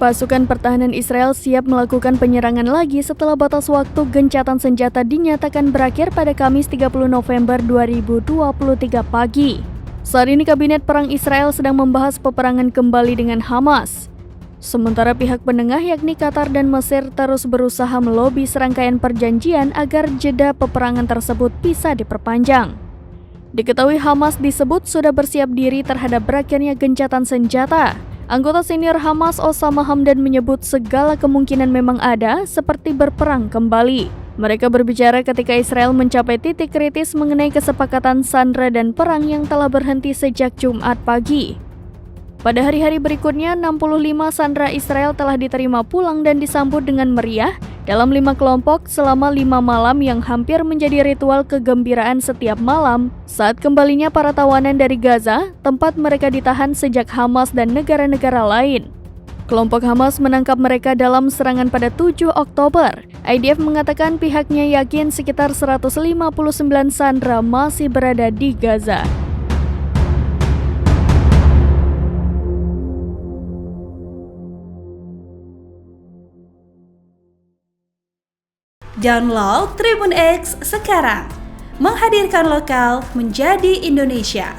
Pasukan pertahanan Israel siap melakukan penyerangan lagi setelah batas waktu gencatan senjata dinyatakan berakhir pada Kamis 30 November 2023 pagi. Saat ini Kabinet Perang Israel sedang membahas peperangan kembali dengan Hamas. Sementara pihak penengah yakni Qatar dan Mesir terus berusaha melobi serangkaian perjanjian agar jeda peperangan tersebut bisa diperpanjang. Diketahui Hamas disebut sudah bersiap diri terhadap berakhirnya gencatan senjata. Anggota senior Hamas Osama Hamdan menyebut segala kemungkinan memang ada seperti berperang kembali. Mereka berbicara ketika Israel mencapai titik kritis mengenai kesepakatan sandera dan perang yang telah berhenti sejak Jumat pagi. Pada hari-hari berikutnya, 65 sandera Israel telah diterima pulang dan disambut dengan meriah dalam 5 kelompok selama 5 malam yang hampir menjadi ritual kegembiraan setiap malam saat kembalinya para tawanan dari Gaza, tempat mereka ditahan sejak Hamas dan negara-negara lain. Kelompok Hamas menangkap mereka dalam serangan pada 7 Oktober. IDF mengatakan pihaknya yakin sekitar 159 sandera masih berada di Gaza. Download Tribun X sekarang, menghadirkan lokal menjadi Indonesia.